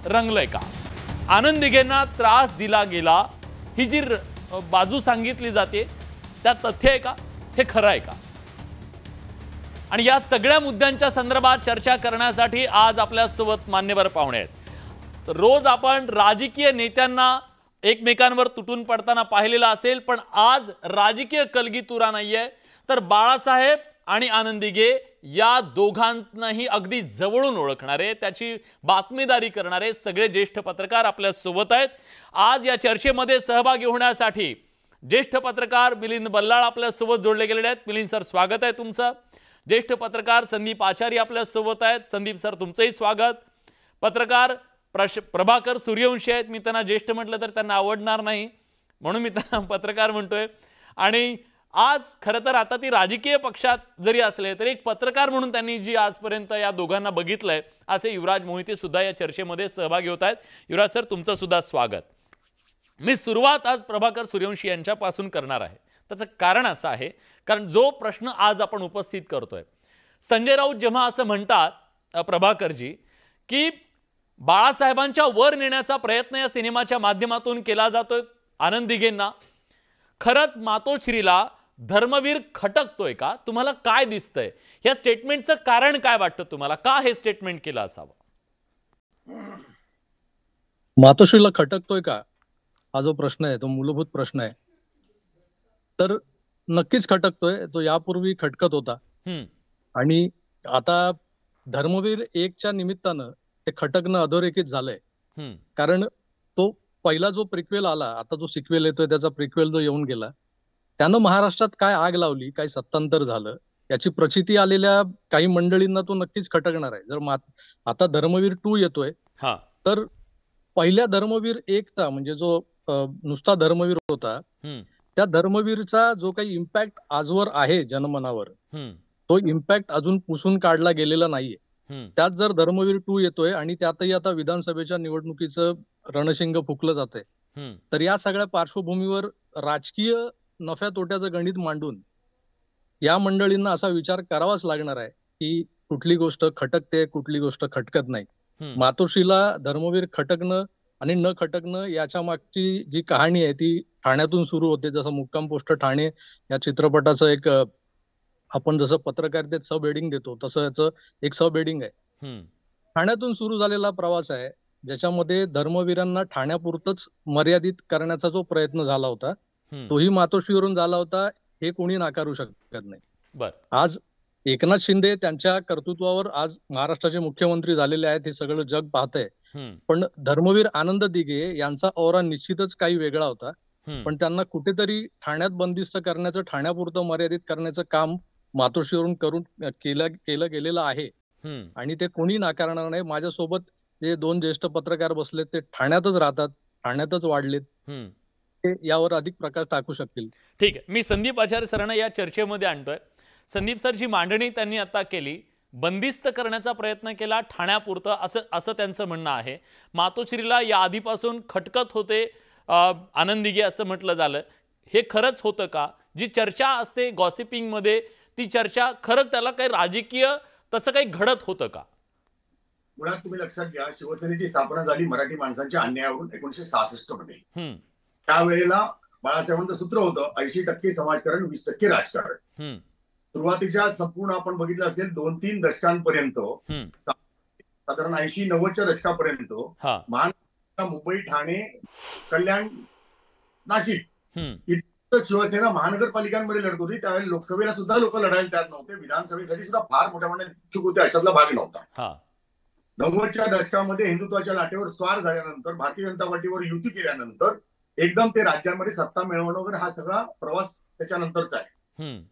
रंगलंय का? आनंद दिघेंना त्रास दिला गेला ही जी बाजू सांगितली जाते त्या तथ्य आहे का? हे खरं आहे का? आणि या सगळ्या मुद्द्यांच्या संदर्भात चर्चा करण्यासाठी आज आपल्या सोबत मान्यवर पाहुणे आहेत। रोज आपण राजकीय नेत्यांना एकमेकांवर तुटून पडताना पाहिलेलं असेल, पण आज राजकीय कलगीतुरा नाहीये, तर बाळासाहेब आणि आनंद दिघे या दोघांनाही अगदी जवळून ओळखणारे, त्याची बातमीदारी करणारे सगळे ज्येष्ठ पत्रकार आपल्या सोबत आहेत। आज या चर्चेमध्ये सहभागी होण्यासाठी ज्येष्ठ पत्रकार मिलिंद बल्लाळ आपल्या सोबत जोडले गेलेले आहेत। मिलिंद सर, स्वागत आहे तुमचं। ज्येष्ठ पत्रकार संदीप आचार्य आपल्या सोबत आहेत। संदीप सर, तुमचंही स्वागत। पत्रकार प्रभाकर सूर्यवंशी आहेत। मी त्यांना ज्येष्ठ म्हटलं तर त्यांना आवडणार नाही, म्हणून मी त्यांना पत्रकार म्हणतोय। आणि आज खरं तर आता ती राजकीय पक्षात जरी असले तरी एक पत्रकार म्हणून त्यांनी जी आजपर्यंत या दोघांना बघितलंय, असे युवराज मोहिते सुद्धा या चर्चेमध्ये सहभागी होत आहेत। युवराज सर, तुमचं सुद्धा स्वागत। मी सुरुवात आज प्रभाकर सूर्यवंशी यांच्यापासून करणार आहे। त्याचं कारण असं आहे, कारण जो प्रश्न आज आपण उपस्थित करतोय, संजय राऊत जेव्हा असं म्हणतात प्रभाकरजी की बाळासाहेबांच्या वर नेण्याचा प्रयत्न या सिनेमाच्या माध्यमातून केला जातोय आनंद दिघेंना, खरंच मातोश्रीला धर्मवीर खटकतोय का? तुम्हाला काय दिसतंय? या स्टेटमेंटचं कारण काय वाटतं तुम्हाला? का हे स्टेटमेंट केलं असावं? मातोश्रीला खटकतोय का हा जो प्रश्न आहे तो मूलभूत प्रश्न आहे। तर नक्कीच खटकतोय, तो यापूर्वी खटकत होता आणि आता धर्मवीर 1च्या निमित्तानं ते खटकणं अधोरेखित झालंय। कारण तो पहिला जो प्रिक्वेल आला, आता जो सिक्वेल येतोय त्याचा प्रिक्वेल जो येऊन गेला, त्यानं महाराष्ट्रात काय आग लावली, काय सत्तांतर झालं याची प्रचिती आलेल्या काही मंडळींना तो नक्कीच खटकणार आहे। जर आता धर्मवीर 2 येतोय, तर पहिल्या धर्मवीर 1चा म्हणजे जो नुसता धर्मवीर होता, त्या धर्मवीरचा जो काही इम्पॅक्ट आजवर आहे जनमनावर, तो इम्पॅक्ट अजून पुसून काढला गेलेला नाहीये। त्यात जर धर्मवीर 2 येतोय आणि त्यातही आता विधानसभेच्या निवडणुकीचं रणशिंग फुकलं जातंय, तर या सगळ्या पार्श्वभूमीवर राजकीय नफ्या तोट्याचं गणित मांडून या मंडळींना असा विचार करावाच लागणार आहे की कुठली गोष्ट खटकते, कुठली गोष्ट खटकत नाही। मातोश्रीला धर्मवीर खटकणं आणि न खटकणं याच्या मागची जी कहाणी आहे ती ठाण्यातून सुरू होते। जसं मुक्काम पोस्ट ठाणे या चित्रपटाचं एक आपण जसं पत्रकारितेत सब हेडिंग देतो तसं याचं एक सब हेडिंग आहे। ठाण्यातून सुरू झालेला प्रवास आहे, ज्याच्यामध्ये धर्मवीरांना ठाण्यापुरतच मर्यादित करण्याचा जो प्रयत्न झाला होता, तोही मातोश्रीवरून झाला होता, हे कोणी नाकारू शकत नाही। आज एकनाथ शिंदे त्यांच्या कर्तृत्वावर आज महाराष्ट्राचे मुख्यमंत्री झालेले आहेत, हे सगळं जग पाहतंय। पण धर्मवीर आनंद दिघे यांचा औरा निश्चितच काही वेगळा होता, पण त्यांना कुठेतरी ठाण्यात बंदिस्त करण्याचं, ठाण्यापुरतं मर्यादित करण्याचं काम मातोश्रीवरून केलं गेलेलं आहे आणि ते कोणी नाकारणार नाही। माझ्यासोबत जे 2 ज्येष्ठ पत्रकार बसलेत ते ठाण्यातच राहतात, ठाण्यातच वाढलेत, ते यावर अधिक प्रकाश टाकू शकतील। ठीक आहे, मी संदीप आचार्य सरांना या चर्चेमध्ये आणतोय। संदीप सर, जी मांडणी त्यांनी आता केली, बंदिस्त करण्याचा प्रयत्न केला ठाण्यापुरतं, असं त्यांचं म्हणणं आहे। मातोश्रीला या आधीपासून खटकत होते आनंद दिघे असं म्हटलं झालं, हे खरंच होतं का? जी चर्चा असते गॉसिपिंग मध्ये, ती चर्चा खरंच त्याला काही राजकीय तसं काही घडत होतं का? मुळात तुम्ही लक्षात घ्या, शिवसेनेची स्थापना झाली मराठी माणसांच्या अन्यायावरून 1966 मध्ये। त्यावेळेला बाळासाहेबांचं सूत्र होतं 80% समाजकारण, 20% राजकारण। सुरुवातीच्या संपूर्ण आपण बघितलं असेल 2-3 दशकांपर्यंत, साधारण 80-90च्या दशकापर्यंत महानगर, मुंबई, ठाणे, कल्याण, नाशिक इथं शिवसेना महानगरपालिकांमध्ये लढत होती। त्यावेळेला लोकसभेला सुद्धा लोक लढायला तयार नव्हते, विधानसभेसाठी सुद्धा फार मोठ्या प्रमाणात इच्छुक होते, अशातला भाग नव्हता। 90च्या दशकामध्ये हिंदुत्वाच्या लाटेवर स्वार झाल्यानंतर, भारतीय जनता पार्टीवर युती केल्यानंतर एकदम ते राज्यामध्ये सत्ता मिळवणं वगैरे हा सगळा प्रवास त्याच्यानंतरचा आहे।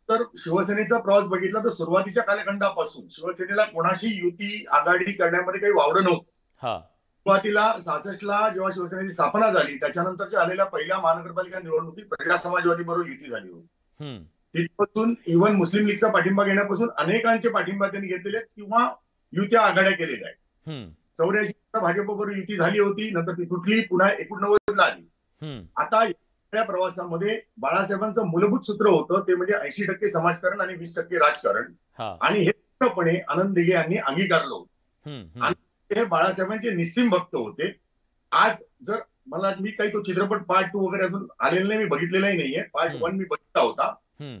तर शिवसेनेचा प्रवास बघितला तर सुरुवातीच्या कालखंडापासून शिवसेनेला कोणाशी युती आघाडी करण्यामध्ये काही वावडं नव्हतं। सुरुवातीला 66ला जेव्हा शिवसेनेची स्थापना झाली, त्याच्यानंतरच्या आलेल्या पहिल्या महानगरपालिका निवडणुकीत प्रजा समाजवादी बरोबर युती झाली होती। तिथपासून इव्हन मुस्लिम लीगचा पाठिंबा घेण्यापासून अनेकांचे पाठिंबा त्यांनी घेतलेले किंवा युत्या आघाड्या केलेल्या आहेत। 84 भाजपबरोबर युती झाली होती, नंतर ती तुटली, पुन्हा 89ला आली। आता या प्रवासामध्ये बाळासाहेबांचं मूलभूत सूत्र होतं ते म्हणजे 80% समाजकारण आणि 20% राजकारण, आणि हे पूर्णपणे आनंद दिघे यांनी अंगीकारलं होतं। हे बाळासाहेबांचे निस्सीम भक्त होते. आज जर मला मी काही तो चित्रपट पार्ट 2 वगैरे अजून आलेला नाही, मी बघितलेलाही नाहीये. पार्ट 1 मी बघितला होता,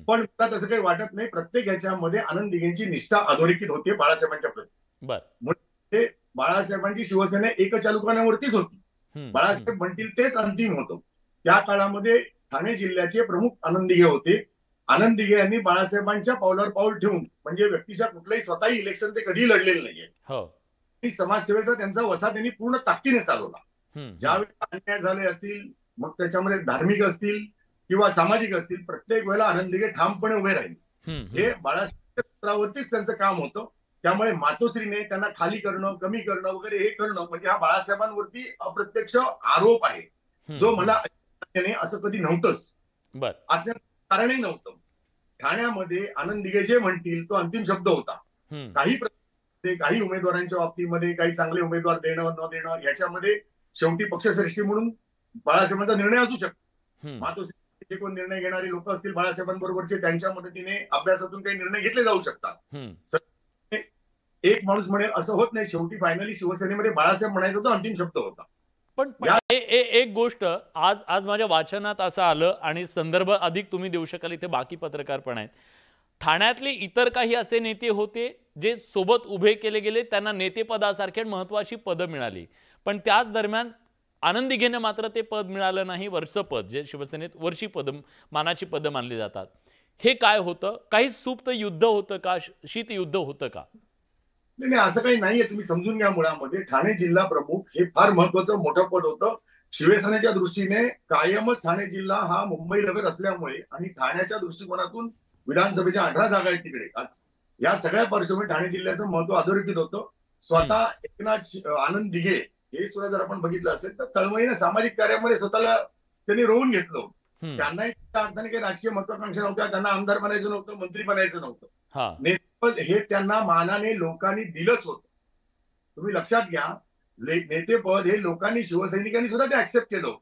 पण मला तसं काही वाटत नाही. प्रत्येक ह्याच्यामध्ये आनंद दिघेंची निष्ठा अधोरेखित होते बाळासाहेबांच्या प्रती. ते बाळासाहेबांची शिवसेना एकचालुकानावरतीच होती. बाळासाहेब म्हणतील तेच अंतिम होतं. त्या काळामध्ये ठाणे जिल्ह्याचे प्रमुख आनंद दिघे होते. आनंद दिघे यांनी बाळासाहेबांच्या पावलावर पाऊल ठेवून, म्हणजे व्यक्तीच्या कुठल्याही स्वतःही इलेक्शन ते कधीही लढलेले नाहीये. समाजसेवेचा त्यांचा वसा त्यांनी पूर्ण ताकदीने चालवला. ज्यावेळेला अन्याय झाले असतील, मग त्याच्यामध्ये धार्मिक असतील किंवा सामाजिक असतील, प्रत्येक वेळेला आनंद दिघे ठामपणे उभे राहिले. हे बाळासाहेबांच्या स्तरावरतीच त्यांचं काम होतं. त्यामुळे मातोश्रीने त्यांना खाली करणं, कमी करणं वगैरे हे करणं म्हणजे हा बाळासाहेबांवरती अप्रत्यक्ष आरोप आहे, जो मला असं कधी नव्हतंच, असण्याचं कारणही नव्हतं. ठाण्यामध्ये आनंद दिघे जे म्हणतील तो अंतिम शब्द होता. काही उमेदवारांच्या बाबतीमध्ये काही चांगले उमेदवार देणं न देणं याच्यामध्ये शेवटी पक्षश्रेष्ठी म्हणून बाळासाहेबांचा निर्णय असू शकतो. मातोश्री जे कोण निर्णय घेणारे लोक असतील बाळासाहेबांबरोबरचे, त्यांच्या मदतीने अभ्यासातून काही निर्णय घेतले जाऊ शकतात. एक माणूस म्हणेल असं होत नाही. शेवटी फायनली शिवसेनेमध्ये बाळासाहेब म्हणायचा तो अंतिम शब्द होता. पण एक गोष्ट आज माझ्या वाचनात असं आलं, आणि संदर्भ अधिक तुम्ही देऊ शकाल, इथे बाकी पत्रकार पण आहेत. ठाण्यातले इतर काही असे नेते होते जे सोबत उभे केले गेले, त्यांना नेतेपदासारखे महत्वाची पदं मिळाली, पण त्याच दरम्यान आनंद दिघेने मात्र ते पद मिळालं नाही, वरचं पद, जे शिवसेनेत वरची पद, मानाची पदं मानली जातात. हे काय होतं? काही सुप्त युद्ध होतं का? शीत युद्ध होतं का? नाही, असं काही नाहीये. तुम्ही समजून घ्या. मुळामध्ये ठाणे जिल्हा प्रमुख हे फार महत्वाचं मोठं पद होतं. शिवसेनेच्या दृष्टीने कायमच ठाणे जिल्हा हा मुंबई लगत असल्यामुळे आणि ठाण्याच्या दृष्टिकोनातून विधानसभेच्या 18 जागा आहेत तिकडे. आज या सगळ्या पार्श्वभूमीवर ठाणे जिल्ह्याचं महत्व अधोरेखित होतं. स्वतः एकनाथ आनंद दिघे हे सुद्धा जर आपण बघितलं असेल तर तळमळीने सामाजिक कार्यामध्ये स्वतःला त्यांनी रोवून घेतलं. त्यांनाही त्या अर्थाने काही राजकीय महत्वाकांक्षा नव्हत्या. त्यांना आमदार बनायचं नव्हतं, मंत्री बनायचं नव्हतं. नेतेपद हे त्यांना मानाने लोकांनी दिलंच होतं. तुम्ही लक्षात घ्या, नेतेपद हे लोकांनी, शिवसैनिकांनी सुद्धा ते ऍक्सेप्ट केलं.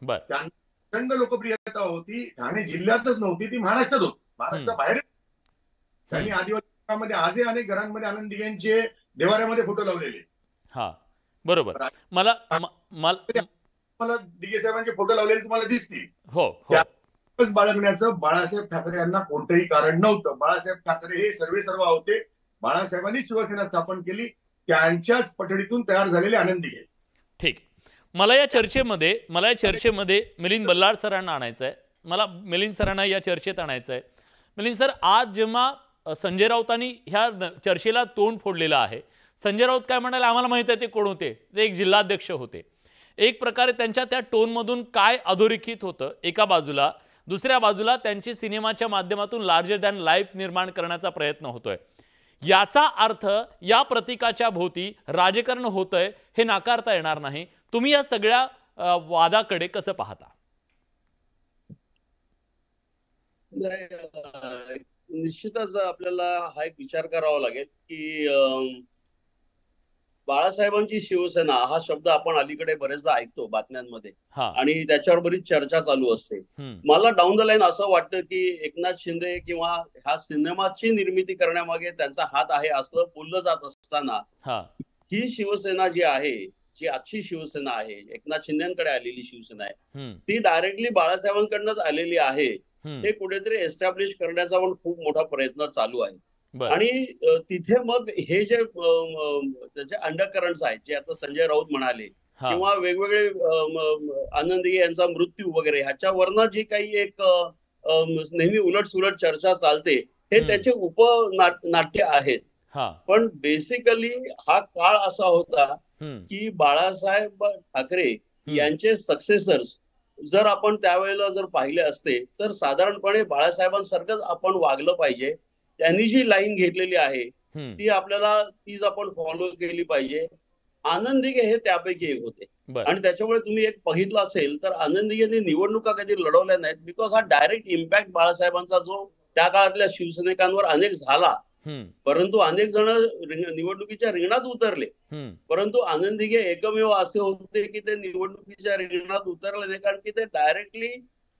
त्यांना प्रचंड लोकप्रियता होती. ठाणे जिल्ह्यातच नव्हती, ती महाराष्ट्रात होती. महाराष्ट्राबाहेर त्यांनी आदिवासी आजही अनेक घरांमध्ये आनंद दिघेंचे देवाऱ्यामध्ये फोटो लावलेले. बरोबर. मला दिघे साहेबांचे फोटो लावलेले तुम्हाला दिसतील. बाळगण्याचं बाळासाहेब ठाकरे यांना कोणतंही कारण नव्हतं. बाळासाहेब ठाकरे हे सर्व होते. बाळासाहेबांनी शिवसेना स्थापन केली, त्यांच्याच पठडीतून तयार झालेले आनंद दिघे. ठीक. मला या चर्चेमध्ये मिलिंद बल्लाळ सरांना आणायचं आहे. मला मिलिंद सरांना या चर्चेत आणायचं आहे. मिलिंद सर, आज जेव्हा संजय राऊतांनी ह्या चर्चेला तोंड फोडलेलं आहे, संजय राऊत काय म्हणाले, आम्हाला माहित आहे ते कोण होते, ते एक जिल्हाध्यक्ष होते. एक प्रकारे त्यांच्या त्या टोनमधून काय अधोरेखित होतं एका बाजूला, दुसऱ्या बाजूला त्यांची सिनेमाच्या माध्यमातून लार्जर दॅन लाईफ निर्माण करण्याचा प्रयत्न होतोय. याचा अर्थ या प्रतीकाच्या भोवती राजकारण होतंय हे नाकारता येणार नाही. तुम्ही या सगळ्या वादाकडे कसं पाहता? निश्चितच आपल्याला हा एक विचार करावा लागेल की बाळासाहेबांची शिवसेना हा शब्द आपण अलीकडे बरेचदा ऐकतो बातम्यांमध्ये आणि त्याच्यावर बरीच चर्चा चालू असते. मला डाऊन द लाईन असं वाटतं की एकनाथ शिंदे किंवा ह्या सिनेमाची निर्मिती करण्यामागे त्यांचा हात आहे असं बोललं जात असताना, ही शिवसेना जी आहे, जी आजची शिवसेना आहे, एकनाथ शिंदेकडे आलेली शिवसेना आहे, ती डायरेक्टली बाळासाहेबांकडनंच आलेली आहे. हे कुठेतरी एस्टॅब्लिश करण्याचा पण खूप मोठा प्रयत्न चालू आहे. आणि तिथे मग हे जे त्याचे अंडरकरंट्स आहेत, जे आता संजय राऊत म्हणाले, किंवा वेगवेगळे आनंद दिघे यांचा मृत्यू वगैरे, ह्याच्यावरनं जी काही एक नेहमी उलट सुलट चर्चा चालते, हे त्याचे उपनाट्य आहेत. पण बेसिकली हा काळ असा होता की बाळासाहेब ठाकरे यांचे सक्सेसर्स जर आपण त्यावेळेला जर पाहिले असते तर साधारणपणे बाळासाहेबांसारखंच आपण वागलं पाहिजे. त्यांनी जी लाईन घेतलेली आहे ती आपल्याला तीच आपण फॉलो केली पाहिजे. आनंद दिघे हे त्यापैकी एक होते. आणि त्याच्यामुळे तुम्ही एक बघितलं असेल तर आनंद दिघेंनी निवडणुका कधी लढवल्या नाहीत, बिकॉज हा डायरेक्ट इम्पॅक्ट बाळासाहेबांचा जो त्या काळातल्या शिवसैनिकांवर अनेक झाला. परंतु अनेक जण निवडणुकीच्या रिंगणात उतरले, परंतु आनंद दिघे एकमेव असे होते की ते निवडणुकीच्या रिंगणात उतरले नाही, कारण की ते डायरेक्टली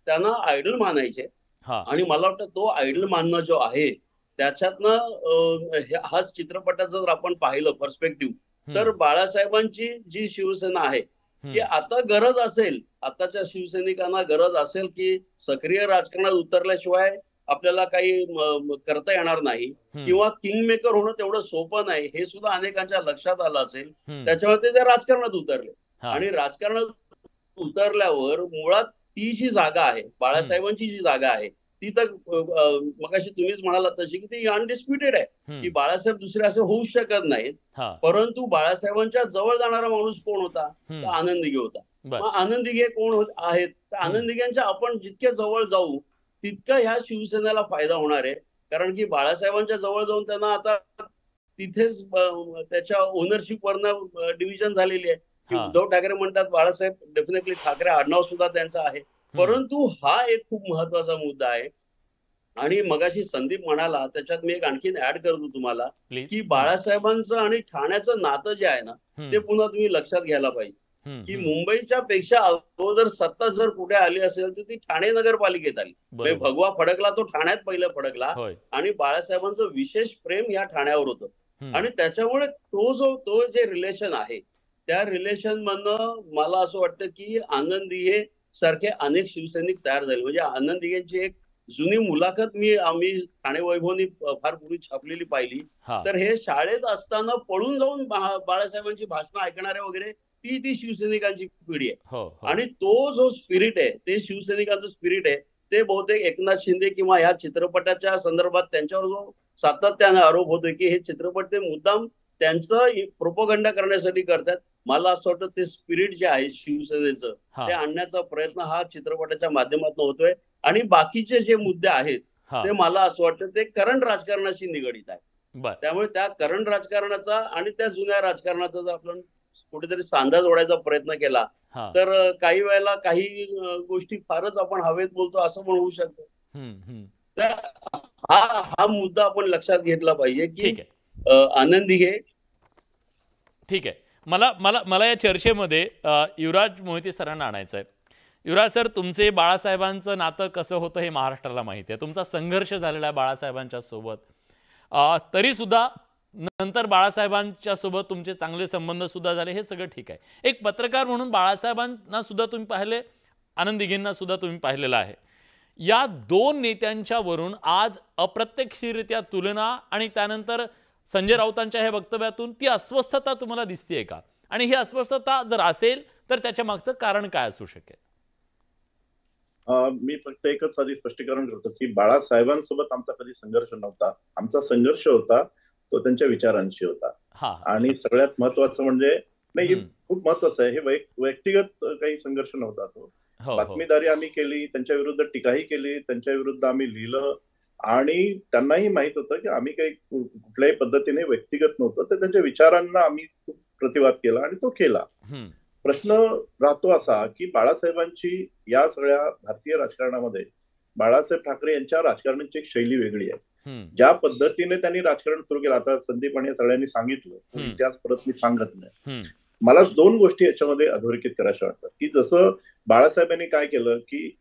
त्यांना आयडल मानायचे. आणि मला वाटतं तो आयडल मानणं जो आहे त्याच्यातनं हा चित्रपटाचं जर आपण पाहिलं पर्स्पेक्टिव्ह, तर बाळासाहेबांची जी शिवसेना आहे की आता गरज असेल, आताच्या शिवसैनिकांना गरज असेल की सक्रिय राजकारणात उतरल्याशिवाय आपल्याला काही करता येणार नाही किंवा किंग मेकर होणं तेवढं सोपं नाही हे सुद्धा अनेकांच्या लक्षात आलं असेल. त्याच्यामुळे ते राजकारणात उतरले आणि राजकारणात उतरल्यावर मुळात ती जी जागा आहे, बाळासाहेबांची जी जागा आहे ती तर मगाशी तुम्हीच म्हणालात तशी की ती अनडिस्प्युटेड आहे की बाळासाहेब दुसरे असं होऊ शकत नाहीत. परंतु बाळासाहेबांच्या जवळ जाणारा माणूस कोण होता? तर आनंद दिघे होता. मग आनंद दिघे कोण आहेत? तर आनंद दिघेंच्या आपण जितक्या जवळ जाऊ तितका ह्या शिवसेनेला फायदा होणार आहे. कारण की बाळासाहेबांच्या जवळ जाऊन त्यांना आता तिथेच त्याच्या ओनरशिप वरनं डिव्हिजन झालेली आहे की उद्धव ठाकरे म्हणतात बाळासाहेब, डेफिनेटली ठाकरे आडनाव सुद्धा त्यांचं आहे. परंतु हा एक खूप महत्वाचा मुद्दा आहे. आणि मगाशी संदीप म्हणाला, त्याच्यात मी एक आणखीन ऍड करतो तुम्हाला की बाळासाहेबांचं आणि ठाण्याचं नातं जे आहे ना ते पुन्हा तुम्ही लक्षात घ्यायला पाहिजे की मुंबईच्या पेक्षा अगोदर सत्ता जर कुठे आली असेल तर ती ठाणे नगरपालिकेत आली. भगवा फडकला तो ठाण्यात पहिला फडकला आणि बाळासाहेबांचं विशेष प्रेम या ठाण्यावर होतं आणि त्याच्यामुळे तो जे रिलेशन आहे त्या रिलेशन मधनं मला असं वाटतं की आनंद दिघे सारखे अनेक शिवसैनिक तयार झाले. म्हणजे आनंद दिघेंची एक जुनी मुलाखत आम्ही ठाणे वैभवनी फार पूर्वी छापलेली पाहिली. तर हे शाळेत असताना पळून जाऊन बाळासाहेबांची भाषणं ऐकणाऱ्या वगैरे ती शिवसैनिकांची पिढी आहे. आणि तो जो स्पिरिट आहे ते शिवसैनिकांचं स्पिरिट आहे ते बहुतेक एकनाथ शिंदे किंवा या चित्रपटाच्या संदर्भात त्यांच्यावर जो सातत्याने आरोप होतोय की हे चित्रपट ते मुद्दाम त्यांचं प्रोपगंडा करण्यासाठी करतात. मला असं वाटतं ते स्पिरिट जे आहे शिवसेनेचं ते आणण्याचा प्रयत्न हा चित्रपटाच्या माध्यमातून होतोय. आणि बाकीचे जे मुद्दे आहेत ते मला असं वाटतं ते करंट राजकारणाशी निगडीत आहे. त्यामुळे त्या करंट राजकारणाचा आणि त्या जुन्या राजकारणाचा जर आपण कुठेतरी सांधा जोडायचा प्रयत्न केला तर काही वेळेला काही गोष्टी फारच आपण हवेत बोलतो असं पण होऊ शकतं. तर हा मुद्दा आपण लक्षात घेतला पाहिजे की आनंद दिघे. ठीक आहे. मला या चर्चेमध्ये युवराज मोहिते सरांना आणायचं आहे. युवराज सर, तुमचे बाळासाहेबांचं नातं कसं होतं हे महाराष्ट्राला माहिती आहे. तुमचा संघर्ष झालेला आहे बाळासाहेबांच्या सोबत, तरी सुद्धा नंतर बाळासाहेबांच्या सोबत तुमचे चांगले संबंध सुद्धा झाले, हे सगळं ठीक आहे. एक पत्रकार म्हणून बाळासाहेबांना सुद्धा तुम्ही पाहिले, आनंद दिघेंना सुद्धा तुम्ही पाहिलेलं आहे. या दोन नेत्यांच्या वरून आज अप्रत्यक्षरित्या तुलना आणि त्यानंतर संजय राऊतांच्या हे वक्तव्यातून ती अस्वस्थता तुम्हाला दिसतेय का? आणि ही अस्वस्थता जर असेल तर त्याच्या मागचं कारण काय असू शकेल? मी फक्त एकच साधी स्पष्टीकरण करतो की बाळासाहेबांसोबत आमचा कधी संघर्ष नव्हता. आमचा संघर्ष होता तो त्यांच्या विचारांशी होता. आणि सगळ्यात महत्वाचं म्हणजे नाही, खूप महत्वाचं आहे, हे व्यक्तिगत काही संघर्ष नव्हता तो. बातमीदारी आम्ही केली, त्यांच्या विरुद्ध टीकाही केली, त्यांच्या विरुद्ध आम्ही लिहिलं आणि त्यांनाही माहित होतं की आम्ही काही कुठल्याही पद्धतीने व्यक्तिगत नव्हतं. तर त्यांच्या विचारांना आम्ही खूप प्रतिवाद केला आणि तो केला. प्रश्न राहतो असा की बाळासाहेबांची या सगळ्या भारतीय राजकारणामध्ये बाळासाहेब ठाकरे यांच्या राजकारणाची एक शैली वेगळी आहे. ज्या पद्धतीने त्यांनी राजकारण सुरू केलं, आता संदीप आणि सगळ्यांनी सांगितलं, इतिहास परत मी सांगत नाही. मला दोन गोष्टी याच्यामध्ये अधोरेखित करायच्या वाटतात की जसं बाळासाहेबांनी काय केलं की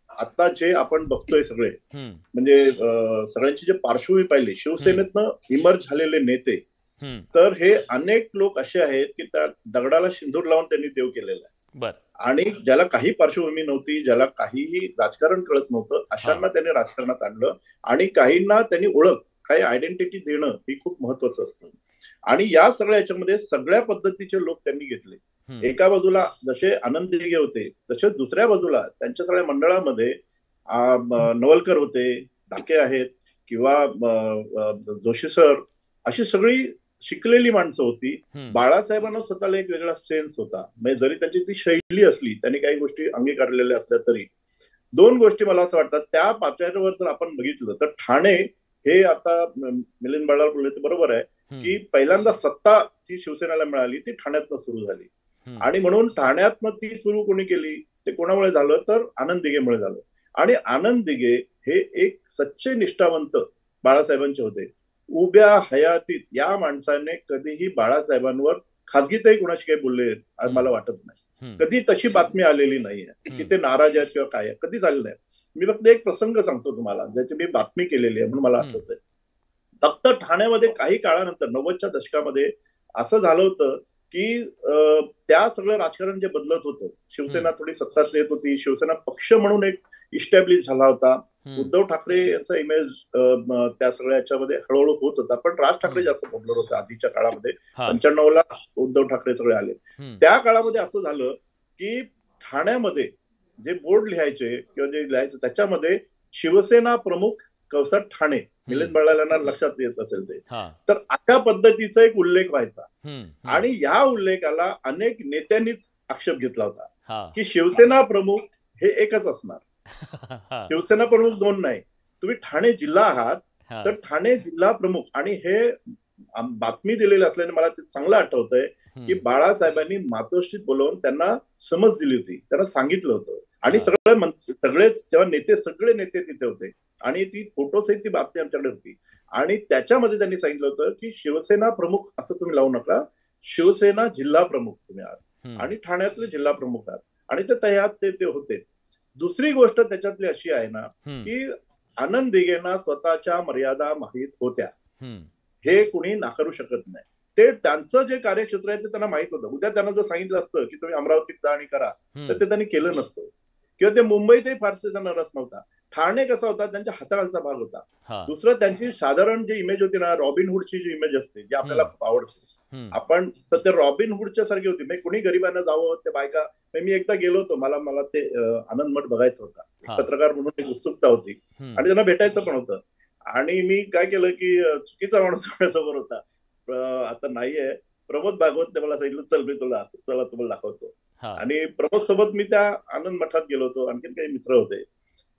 आता जे आपण बघतोय सगळे म्हणजे सगळ्यांची जे पार्श्वभूमी पाहिली, शिवसेनेतनं इमर्ज झालेले नेते, तर हे अनेक लोक असे आहेत की त्या दगडाला सिंदूर लावून त्यांनी देव केलेला आहे. आणि ज्याला काही पार्श्वभूमी नव्हती, ज्याला काहीही राजकारण कळत नव्हतं, अशांना त्यांनी राजकारणात आणलं. आणि काहींना त्यांनी ओळख, काही आयडेंटिटी देणं ही खूप महत्वाचं असतं. आणि या सगळ्या याच्यामध्ये सगळ्या पद्धतीचे लोक त्यांनी घेतले. एका बाजूला जसे आनंद दिघे होते, तसेच दुसऱ्या बाजूला त्यांच्या सगळ्या मंडळामध्ये नवलकर होते, ढाके आहेत किंवा जोशी सर, अशी सगळी शिकलेली माणसं होती. बाळासाहेबांना स्वतःला एक वेगळा सेन्स होता. म्हणजे जरी त्याची ती शैली असली, त्यांनी काही गोष्टी अंगीकारलेल्या असल्या तरी दोन गोष्टी मला असं वाटतं त्या पातळीवर जर आपण बघितलं तर ठाणे हे, आता मिलिंद बळाल बोलले ते बरोबर आहे की पहिल्यांदा सत्ता जी शिवसेनेला मिळाली ती ठाण्यातनं सुरू झाली. आणि म्हणून ठाण्यातनं ती सुरू कोणी केली, ते कोणामुळे झालं तर आनंद दिघेमुळे झालं. आणि आनंद दिघे हे एक सच्चे निष्ठावंत बाळासाहेबांचे होते. उभ्या हयातीत या माणसाने कधीही बाळासाहेबांवर खाजगीतही कुणाशी काही बोलले मला वाटत नाही. कधी तशी बातमी आलेली नाहीये की ते नाराज आहेत किंवा काय, कधीच आलेलं नाही. मी फक्त एक प्रसंग सांगतो तुम्हाला ज्याची मी बातमी केलेली आहे म्हणून मला आठवतंय. फक्त ठाण्यामध्ये काही काळानंतर 90च्या दशकामध्ये असं झालं होतं की त्या सगळं राजकारण जे बदलत होतं, शिवसेना थोडी सत्तात येत होती, शिवसेना पक्ष म्हणून एक इस्टॅब्लिश झाला होता, उद्धव ठाकरे यांचा इमेज त्या सगळ्या याच्यामध्ये हळूहळू होत होता, पण राज ठाकरे जास्त पॉप्युलर होते आधीच्या काळामध्ये. 95ला उद्धव ठाकरे सगळे आले. त्या काळामध्ये असं झालं की ठाण्यामध्ये जे बोर्ड लिहायचे किंवा जे लिहायचे त्याच्यामध्ये शिवसेना प्रमुख कवसात ठाणे, मिलिंद बळ्ळांना लक्षात येत असेल ते, तर अशा पद्धतीचा एक उल्लेख व्हायचा. आणि या उल्लेखाला अनेक नेत्यांनीच आक्षेप घेतला होता की शिवसेना प्रमुख हे एकच असणार, शिवसेना प्रमुख दोन नाही. तुम्ही ठाणे जिल्हा आहात तर ठाणे जिल्हा प्रमुख. आणि हे बातमी दिलेली असल्याने मला ते चांगलं आठवतंय की बाळासाहेबांनी मातोश्रीत बोलवून त्यांना समज दिली होती, त्यांना सांगितलं होतं. आणि सगळेच जेव्हा सगळे नेते तिथे होते आणि ती फोटोसहित ती बातमी आमच्याकडे होती. आणि त्याच्यामध्ये त्यांनी सांगितलं होतं की शिवसेना प्रमुख असं तुम्ही लावू नका, शिवसेना जिल्हा प्रमुख तुम्ही आहात आणि ठाण्यातले जिल्हा प्रमुख आहात. आणि ते तयात ते होते. दुसरी गोष्ट त्याच्यातली अशी आहे ना की आनंद दिघेंना स्वतःच्या मर्यादा माहीत होत्या, हे कुणी नाकारू शकत नाही. ते त्यांचं जे कार्यक्षेत्र आहे ते त्यांना माहित होतं. उद्या त्यांना जर सांगितलं असतं की तुम्ही अमरावतीत जा आणि करा, तर ते त्यांनी केलं नसतं. किंवा ते मुंबईतही फारसे त्यांना रस नव्हता. ठाणे कसा होता, त्यांच्या हाताखालचा भाग होता. दुसरं त्यांची साधारण जी इमेज होती ना, रॉबिन हुडची जी इमेज असते, जी आपल्याला खूप आवडते, आपण तर ते रॉबिन हुडच्या सारखी होती. म्हणजे कुणी गरिबांना जावं, ते बायका. मी एकदा गेलो होतो, मला ते आनंद मठ बघायचं होता, पत्रकार म्हणून एक उत्सुकता होती आणि त्यांना भेटायचं पण होतं. आणि मी काय केलं की चुकीचा माणूस माझ्यासमोर होता, आता नाहीये प्रमोद भागवत, मला सांगितलं चल मी चला तुम्हाला दाखवतो. आणि प्रमोद सोबत मी त्या आनंद मठात गेलो होतो, आणखीन काही मित्र होते.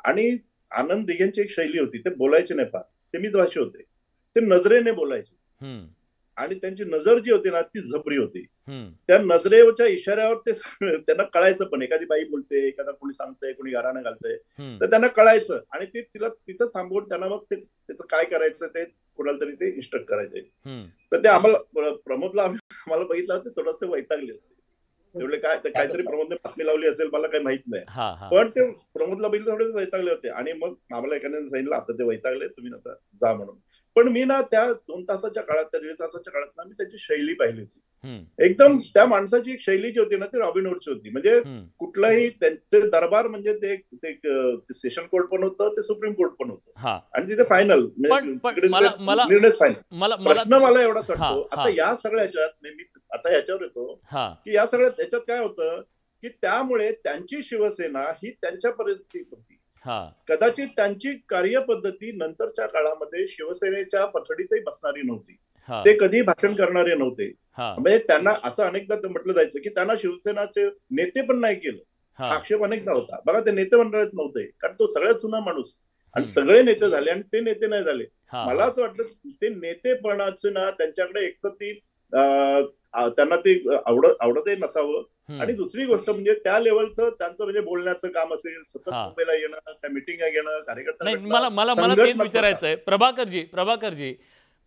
आणि आनंद दिघेंची एक शैली होती, ते बोलायचे नाही फार, ते मितभाषी होते, ते नजरेने बोलायचे. आणि त्यांची नजर जी होती ना ती झबरी होती. त्या नजरेच्या इशाऱ्यावर ते त्यांना कळायचं पण एखादी बाई बोलते, एखादा कोणी सांगतंय, कोणी गाराणं घालतंय, तर त्यांना कळायचं. आणि ते तिला तिथं थांबवून त्यांना मग त्याचं काय करायचं ते कोणाला तरी ते इन्स्ट्रक्ट करायचे. तर ते आम्हाला प्रमोदला आम्हाला बघितलं होतं, थोडंसं वैतागले होते. एवढे काहीतरी प्रमोदने बातमी लावली असेल, मला काही माहित नाही, पण ते प्रमोदला बघितलं थोडे वैतागले होते. आणि मग आम्हाला एखाद्याने सांगितलं आता ते वैतागले, तुम्ही आता जा म्हणून. पण मी ना त्या 2 तासाच्या काळात, त्या 1.5 तासाच्या काळात ना मी त्याची शैली पाहिली होती. एकदम त्या माणसाची एक शैली जी होती ना ती रॉबिन हुडची होती. म्हणजे कुठलाही त्यांचे दरबार म्हणजे ते सेशन कोर्ट पण होतं, ते सुप्रीम कोर्ट पण होतं, आणि तिथे फायनल निर्णय फायनल. प्रश्न मला एवढाच वाटतो आता या सगळ्या ह्याच्यात, मी आता ह्याच्यावर येतो की या सगळ्या ह्याच्यात काय होतं की त्यामुळे त्यांची शिवसेना ही त्यांच्यापर्यंत होती. कदाचित त्यांची कार्यपद्धती नंतरच्या काळामध्ये शिवसेनेच्या पठडीतही बसणारी नव्हती. ते कधी भाषण करणारे नव्हते. म्हणजे त्यांना असं अनेकदा म्हटलं जायचं की त्यांना शिवसेनाचे नेते पण नाही केलं. आक्षेप अनेकदा होता. बघा, ते नेते मंडळात नव्हते, कारण तो सगळ्यात जुना माणूस, आणि सगळे नेते झाले आणि ते नेते नाही झाले. मला असं वाटतं ते नेतेपणाचं ना त्यांच्याकडे एक तर ती त्यांना ते आवडतही नसावं. आणि दुसरी गोष्ट म्हणजे त्या लेवलचं त्यांचं म्हणजे बोलण्याचं काम असेल, सतत मुंबईला येणं, त्या मिटिंग घेणं, कार्यकर्ता. मला तेच विचारायचं आहे प्रभाकरजी,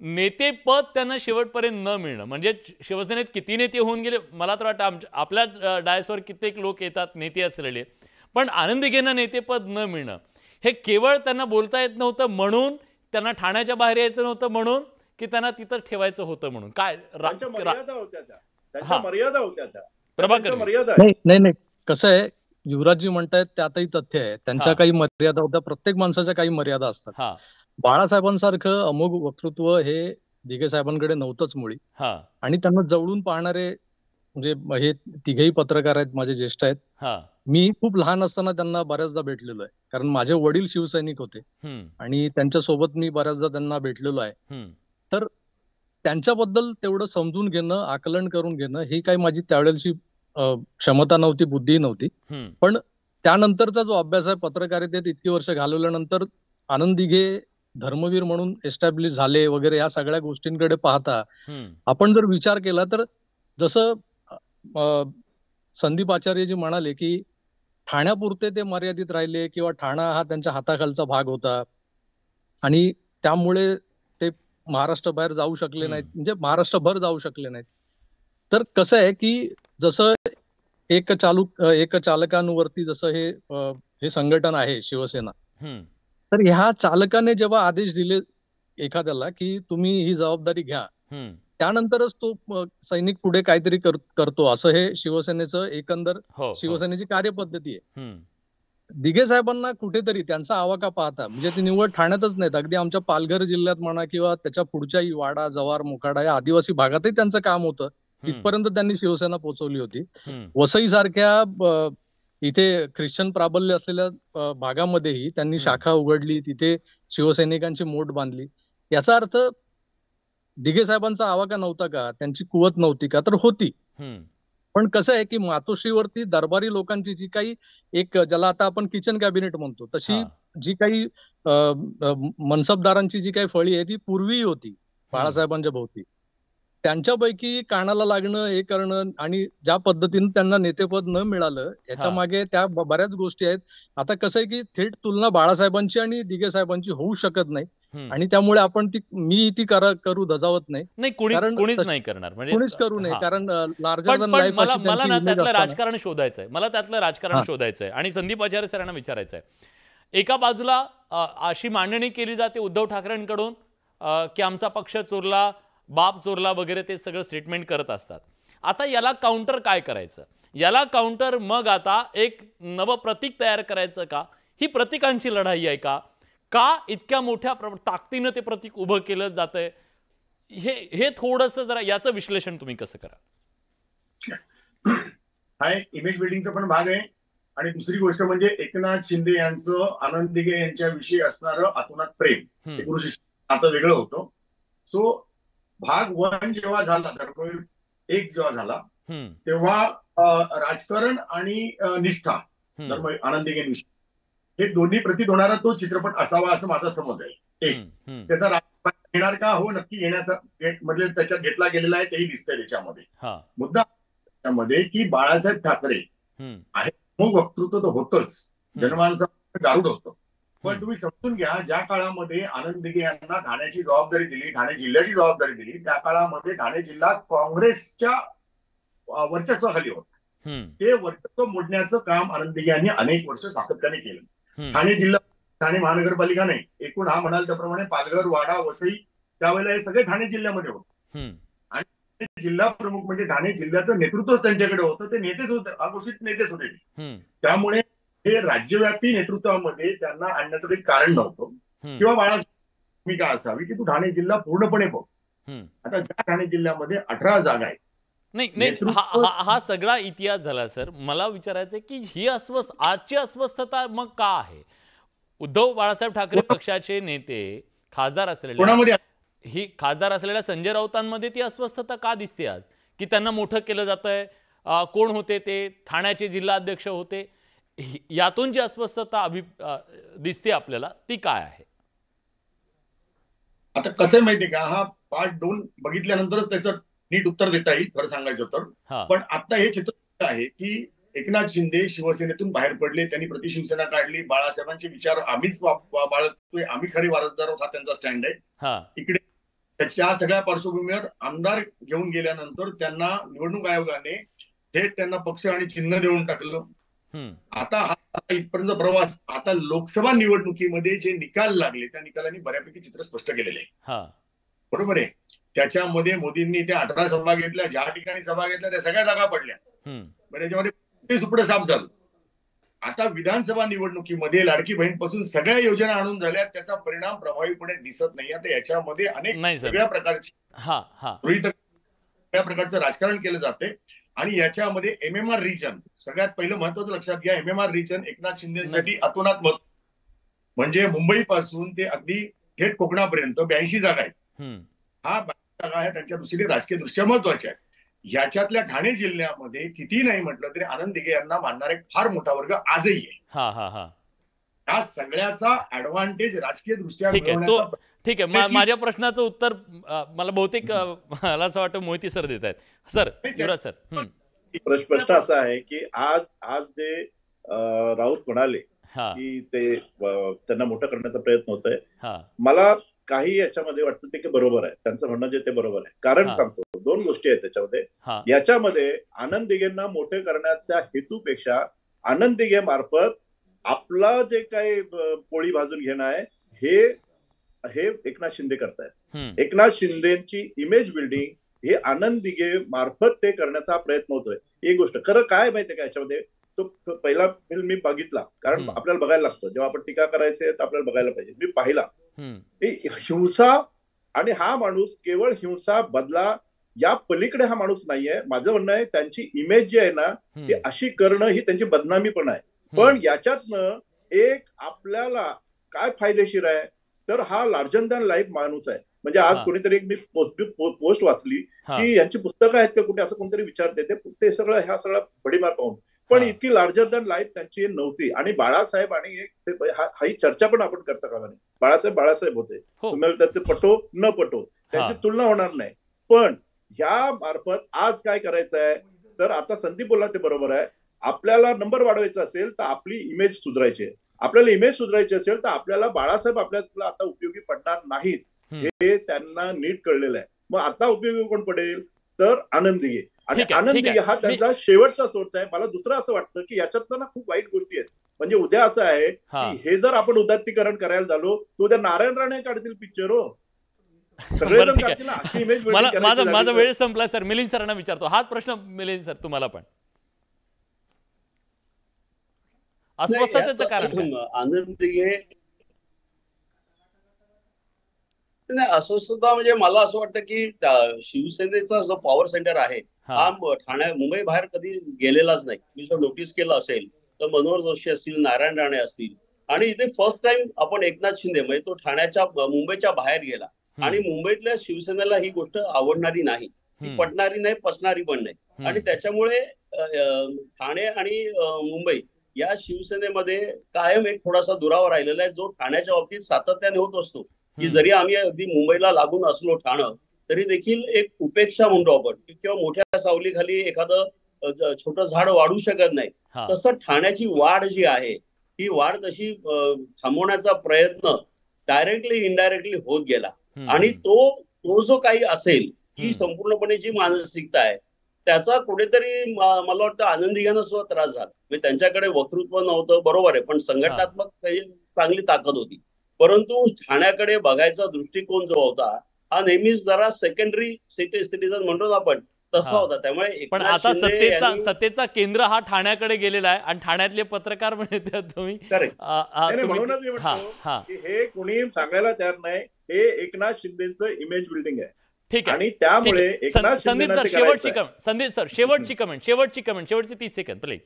नेतेपद त्यांना शेवटपर्यंत न मिळणं म्हणजे शिवसेनेत किती नेते होऊन गेले, मला तर वाटतं आपल्याच डायसवर कित्येक लोक येतात नेते असलेले, पण आनंद दिघेंना नेतेपद न मिळणं हे केवळ त्यांना बोलता येत नव्हतं म्हणून, त्यांना ठाण्याच्या बाहेर यायचं नव्हतं म्हणून, की त्यांना तिथं ठेवायचं होतं म्हणून? काय मर्यादा होत्या त्या, मर्यादा होत्या त्या. नाही, कसं आहे, युवराजजी म्हणतायत त्यातही तथ्य आहे, त्यांच्या काही मर्यादा होत्या. प्रत्येक माणसाच्या काही मर्यादा असतात. बाळासाहेबांसारखं अमोघ वक्तृत्व हे दिघे साहेबांकडे नव्हतंच मुळी. आणि त्यांना जवळून पाहणारे म्हणजे हे तिघेही पत्रकार आहेत, माझे ज्येष्ठ आहेत. मी खूप लहान असताना त्यांना बऱ्याचदा भेटलेलो आहे, कारण माझे वडील शिवसैनिक होते आणि त्यांच्यासोबत मी बऱ्याचदा त्यांना भेटलेलो आहे. तर त्यांच्याबद्दल तेवढं समजून घेणं, आकलन करून घेणं ही काही माझी त्यावेळेची क्षमता नव्हती, बुद्धी नव्हती. पण त्यानंतरचा जो अभ्यास आहे, पत्रकारितेत इतकी वर्ष घालवल्यानंतर आनंद दिघे धर्मवीर म्हणून एस्टॅब्लिश झाले वगैरे, या सगळ्या गोष्टींकडे पाहता आपण जर विचार केला तर जसं संदीप आचार्यजी म्हणाले की ठाण्यापुरते ते मर्यादित राहिले किंवा ठाणा हा त्यांच्या हाताखालचा भाग होता आणि त्यामुळे ते महाराष्ट्राबाहेर जाऊ शकले नाहीत, म्हणजे महाराष्ट्रभर जाऊ शकले नाहीत. तर कसं आहे की जसं एक चालकांवरती जसं हे संघटन आहे शिवसेना, तर ह्या चालकाने जेव्हा आदेश दिले एखाद्याला की तुम्ही ही जबाबदारी घ्या, त्यानंतरच तो सैनिक पुढे काहीतरी करतो, असं हे शिवसेनेचं एकंदर शिवसेनेची कार्यपद्धती आहे. दिघे साहेबांना कुठेतरी त्यांचा आवाका पाहता, म्हणजे ती निवड ठाण्यातच नाहीत, अगदी आमच्या पालघर जिल्ह्यात म्हणा किंवा त्याच्या पुढच्याही वाडा, जव्हार, मोखाडा या आदिवासी भागातही त्यांचं काम होतं. तिथपर्यंत त्यांनी शिवसेना पोहोचवली होती. वसई सारख्या इथे ख्रिश्चन प्राबल्य असलेल्या भागामध्येही त्यांनी शाखा उघडली, तिथे शिवसैनिकांची मोठ बांधली. याचा अर्थ दिघे साहेबांचा आवाका नव्हता का, त्यांची कुवत नव्हती का? तर होती. पण कसं आहे की मातोश्रीवरती दरबारी लोकांची जी काही एक, ज्याला आता आपण किचन कॅबिनेट म्हणतो, तशी जी काही मनसबदारांची जी काही फळी आहे ती पूर्वी होती बाळासाहेबांच्या भोवती. त्यांच्यापैकी कानाला लागणं, हे करणं आणि ज्या पद्धतीने त्यांना नेतेपद न मिळालं, याच्या मागे त्या बऱ्याच गोष्टी आहेत. आता कसं आहे की थेट तुलना बाळासाहेबांची आणि दिघे साहेबांची होऊ शकत नाही, आणि त्यामुळे आपण मी ती करू धजावत नाही. कोणीच नाही करणार, म्हणजे कोणीच करू नये, कारण लार्जर दॅन लाईफ मला ना त्यातलं राजकारण शोधायचंय, आणि संदीप आचार्य सरांना विचारायचंय. एका बाजूला अशी मांडणी केली जाते उद्धव ठाकरेंकडून की आमचा पक्ष चोरला, बाप चोरला वगैरे, ते सगळं स्टेटमेंट करत असतात. आता याला काउंटर काय करायचं? याला काउंटर मग आता एक नवं प्रतीक तयार करायचं का? ही प्रतीकांची लढाई आहे का? इतक्या मोठ्या ताकदीनं ते प्रतीक उभं केलं जातंय? हे थोडंसं जरा याचं विश्लेषण तुम्ही कसं करा? हा इमेज बिल्डिंगचा पण भाग आहे, आणि दुसरी गोष्ट म्हणजे एकनाथ शिंदे यांचं आनंद दिघे यांच्याविषयी असणारं अतोनात प्रेम, गुरु शिष्य नातं वेगळं होतं. सो भाग 1 जेव्हा झाला, धर्मवीर 1 जेव्हा झाला, तेव्हा राजकारण आणि निष्ठा, आनंद दिघे निष्ठा, हे दोन्ही प्रतीत होणारा तो चित्रपट असावा असं माझा समज आहे. एक त्याचा राजकारण घेणार का? हो, नक्की घेण्याचा म्हणजे त्याच्यात घेतला गेलेला आहे, तेही दिसतंय त्याच्यामध्ये. मुद्दा त्यामध्ये की बाळासाहेब ठाकरे आहे, मग वक्तृत्व तर होतच, जनमानसाचं गारुड होतं. पण तुम्ही समजून घ्या, ज्या काळामध्ये आनंद दिघे यांना ठाण्याची जबाबदारी दिली, ठाणे जिल्ह्याची जबाबदारी दिली, त्या काळामध्ये ठाणे जिल्हा काँग्रेसच्या वर्चस्वाखाली होता. ते वर्चस्व मोडण्याचं काम आनंद दिघे यांनी अनेक वर्ष सातत्याने केलं. ठाणे जिल्हा, ठाणे महानगरपालिका नाही, एकूण हा म्हणाल त्याप्रमाणे पालघर, वाडा, वसई, त्यावेळेला हे सगळे ठाणे जिल्ह्यामध्ये होते. आणि जिल्हा प्रमुख म्हणजे ठाणे जिल्ह्याचं नेतृत्वच त्यांच्याकडे होतं. ते नेतेच होते, अघोषित नेतेच होते. त्यामुळे हे राज्यव्यापी नेतृत्वामध्ये त्यांना आणण्याचं काही कारण नव्हतं, किंवा बाळासाहेब भूमिका असावी की तू ठाणे जिल्हा पूर्णपणे बघ. आता ज्या ठाणे जिल्ह्यामध्ये 18 जागा आहेत. नाही, हा सगळा इतिहास झाला सर. मला विचारायचं की ही आजची अस्वस्थता मग का आहे? उद्धव बाळासाहेब ठाकरे पक्षाचे नेते, खासदार असलेल्या संजय राऊतांमध्ये ती अस्वस्थता का दिसते आज, की त्यांना मोठं केलं जातंय? कोण होते ते? ठाण्याचे जिल्हा अध्यक्ष होते. यातून जी अस्वस्थता दिसते आपल्याला, ती काय आहे? आता कसं माहितीये का, हा पार्ट 2 बघितल्यानंतरच त्याचं नीट उत्तर देता येईल, खरं सांगायचं तर. पण आता हे चित्र आहे की एकनाथ शिंदे शिवसेनेतून बाहेर पडले, त्यांनी प्रतिशिवसेना काढली, बाळासाहेबांचे विचार आम्हीच बाळगतोय, आम्ही खरे वारसदार आहोत, हा त्यांचा स्टँड आहे. इकडे त्याच्या सगळ्या पार्श्वभूमीवर आमदार घेऊन गेल्यानंतर त्यांना निवडणूक आयोगाने थेट त्यांना पक्ष आणि चिन्ह देऊन टाकलं. आता हा इथपर्यंत प्रवास, आता लोकसभा निवडणुकीमध्ये जे निकाल लागले त्या निकालांनी बऱ्यापैकी चित्र स्पष्ट केलेले आहे. बरोबर आहे. त्याच्यामध्ये मोदींनी त्या 18 सभा घेतल्या, ज्या ठिकाणी सभा घेतल्या त्या सगळ्या जागा पडल्या. त्याच्यामध्ये सुपडं साफ झालं. आता विधानसभा निवडणुकीमध्ये लाडकी बहीण पासून सगळ्या योजना आणून झाल्या, त्याचा परिणाम प्रभावीपणे दिसत नाही. आता याच्यामध्ये अनेक वेगळ्या प्रकारची वेगळ्या प्रकारचं राजकारण केलं जाते. आणि याच्यामध्ये MMR रिजन सगळ्यात पहिलं महत्वाचं लक्षात घ्या. MMR रिजन एकनाथ शिंदेसाठी अतोनात महत्व, म्हणजे मुंबई पासून ते अगदी थेट कोकणापर्यंत 82 जागा आहेत. हा 82 जागा आहे त्यांच्या दृष्टीने राजकीय दृष्ट्या महत्वाच्या आहेत. याच्यातल्या ठाणे जिल्ह्यामध्ये किती नाही म्हटलं तरी आनंद दिघे यांना मानणारा एक फार मोठा वर्ग आजही आहे. या सगळ्याचा ऍडव्हान्टेज राजकीय दृष्ट्या ठीक आहे. माझ्या प्रश्नाचं उत्तर मला बहुतेक मला असं वाटतं मोहिते सर देत आहेत. सर, युवराज सर, प्रश्न असा आहे की आज जे राऊत म्हणाले की ते त्यांना मोठं करण्याचा प्रयत्न होतोय, मला काही याच्यामध्ये वाटतं ते की बरोबर आहे, त्यांचं म्हणणं जे ते बरोबर आहे. कारण सांगतो, 2 गोष्टी आहेत त्याच्यामध्ये. याच्यामध्ये आनंद दिघेंना मोठे करण्याच्या हेतूपेक्षा आनंद दिघे मार्फत आपला जे काही पोळी भाजून घेणं आहे हे एकनाथ शिंदे करतायत. एकनाथ शिंदेची इमेज बिल्डिंग हे आनंद दिघे मार्फत ते करण्याचा प्रयत्न होतोय. एक गोष्ट खरं काय माहितीये का याच्यामध्ये, तो पहिला फिल्म मी बघितला, कारण आपल्याला बघायला लागतं जेव्हा आपण टीका करायचे तर आपल्याला बघायला पाहिजे. मी पाहिला हिंसा, आणि हा माणूस केवळ हिंसा बदला या पलीकडे हा माणूस नाहीये. माझं म्हणणं आहे त्यांची इमेज जी आहे ना ती अशी करणं ही त्यांची बदनामी पण आहे. पण याच्यातनं एक आपल्याला काय फायदेशीर आहे तर हा लार्जर दॅन लाईफ माणूस आहे. म्हणजे आज कोणीतरी एक मी पोस्ट वाचली की यांची पुस्तकं आहेत का कुठे, असं कोणतरी विचारते. ते सगळं ह्या सगळा बडीमार पाहून, पण इतकी लार्जर दॅन लाईफ त्यांची नव्हती. आणि बाळासाहेब आणि ही चर्चा पण आपण करता कामा नाही. बाळासाहेब होते, तुम्हाला त्याचे पटो न पटो त्यांची तुलना होणार नाही. पण ह्या मार्फत आज काय करायचं आहे तर आता संदीप बोलला ते बरोबर आहे. आपल्याला नंबर वाढवायचा असेल तर आपली इमेज सुधारायची आहे. आपल्याला इमेज सुधारायची असेल तर आपल्याला बाळासाहेब आपल्याला आता उपयोगी पडणार नाहीत, हे त्यांना नीट कळलेलं आहे. मग आता उपयोगी कोण पडेल तर आनंद दिघे. आणि आनंद दिघे हा त्यांचा शेवटचा सोर्स आहे. मला दुसरं असं वाटतं की याच्यात ना खूप वाईट गोष्टी आहेत. म्हणजे उद्या असं आहे की हे जर आपण उदात्तीकरण करायला झालो तर उद्या नारायण राणे काढतील पिक्चर. हो, माझा वेळ संपला सर. मिलिंद सरांना विचारतो हाच प्रश्न. मिलिंद सर तुम्हाला पण अस्वस्थतेचं कारण आनंद दिघे नाही, अस्वस्थता म्हणजे मला असं वाटतं की शिवसेनेचा जो पॉवर सेंटर आहे हा मुंबई बाहेर कधी गेलेलाच नाही. मी जर नोटीस केलं असेल तर मनोहर जोशी असतील, नारायण राणे असतील, आणि इथे फर्स्ट टाइम आपण एकनाथ शिंदे म्हणजे तो ठाण्याच्या मुंबईच्या बाहेर गेला. आणि मुंबईतल्या शिवसेनेला ही गोष्ट आवडणारी नाही, ती पटणारी नाही, पचणारी पण नाही. आणि त्याच्यामुळे ठाणे आणि मुंबई या शिवसेनेमध्ये कायम एक थोडासा दुरावा राहिलेला आहे, जो ठाण्याच्या बाबतीत सातत्याने होत असतो. की जरी आम्ही अगदी मुंबईला लागून असलो ठाणं, तरी देखील एक उपेक्षा म्हणतो आपण, किंवा मोठ्या सावलीखाली एखादं छोटं झाड वाढू शकत नाही. तसं ठाण्याची वाढ जी आहे ही वाढ तशी थांबवण्याचा प्रयत्न डायरेक्टली इनडायरेक्टली होत गेला. आणि तो जो काही असेल ही संपूर्णपणे जी मानसिकता आहे त्याचा कुठेतरी मला वाटतं आनंद दिघेंना सुद्धा त्रास झाला. म्हणजे त्यांच्याकडे वक्तृत्व नव्हतं, बरोबर आहे, पण संघटनात्मक चांगली ताकद होती. परंतु ठाण्याकडे बघायचा दृष्टिकोन जो होता हा नेहमीच जरा सेकंडरी सिटीजन म्हणतो ना आपण, तसा होता. त्यामुळे पण आता सत्तेचा केंद्र हा ठाण्याकडे गेलेला आहे आणि ठाण्यातले पत्रकार म्हणजे तुम्ही म्हणूनच मी म्हणतो की हे कोणी सांगायला तयार नाही, हे एकनाथ शिंदेचं इमेज बिल्डिंग आहे. ठीक आहे, आणि त्यामुळे संदीप सर शेवटची कमेंट शेवटची 30 सेकंद प्लीज.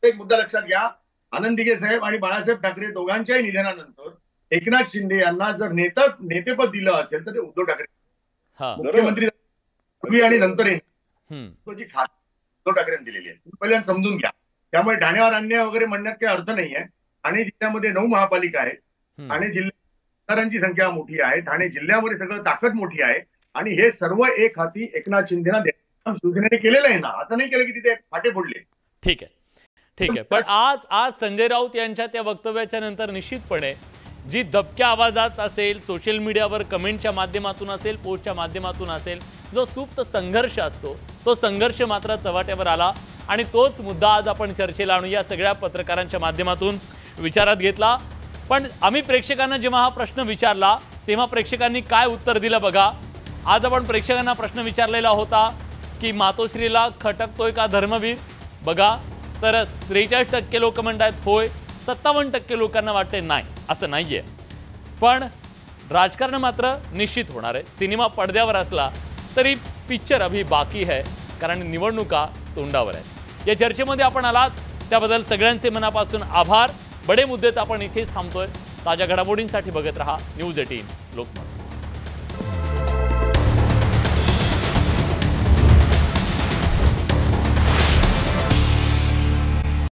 एक मुद्दा लक्षात घ्या, आनंद दिघे साहेब आणि बाळासाहेब ठाकरे दोघांच्याही निधनानंतर एकनाथ शिंदे यांना जर नेतेपद दिलं असेल तर ते उद्धव ठाकरे मुख्यमंत्री आणि नंतर जी खाती उद्धव ठाकरेंनी दिलेली आहे पहिल्यांदा समजून घ्या. त्यामुळे ठाण्यावर अन्याय वगैरे म्हणण्यात काही अर्थ नाहीये. ठाणे जिल्ह्यामध्ये 9 महापालिका आहेत, ठाणे जिल्ह्याची संख्या मोठी आहे, ठाणे जिल्ह्यामध्ये सगळं ताकद मोठी आहे. आणि हे सर्व एक हाती एकनाथ शिंदेना शिवसेनेने केलेलं आहे ना, असं नाही केलं की तिथे फाटे फोडले. ठीक आहे. पण आज संजय राऊत यांच्या त्या वक्तव्याच्या नंतर निश्चितपणे जी दबक्या आवाजात असेल, सोशल मीडियावर कमेंटच्या माध्यमातून असेल, पोस्टच्या माध्यमातून असेल, जो सुप्त संघर्ष असतो तो संघर्ष मात्र चव्हाट्यावर आला. आणि तोच मुद्दा आज आपण चर्चेला आणू या सगळ्या पत्रकारांच्या माध्यमातून विचारात घेतला. पण आम्ही प्रेक्षकांना जेव्हा हा प्रश्न विचारला तेव्हा प्रेक्षकांनी काय उत्तर दिलं बघा. आज आपण प्रेक्षकांना प्रश्न विचारलेला होता की मातोश्रीला खटकतोय का धर्मवीर, बघा तर 43% लोक म्हणतात होय, 57% लोकांना वाटते नाही, असं नाहीये. पण राजकारण मात्र निश्चित होणार आहे. सिनेमा पडद्यावर असला तरी पिक्चर अभी बाकी है, कारण निवडणुका तोंडावर आहेत. या चर्चेमध्ये आपण आलात त्याबद्दल सगळ्यांचे मनापासून आभार. बडे मुद्देत आपण इथेच थांबतोय. ताज्या घडामोडींसाठी बघत रहा न्यूज 18 लोकमत.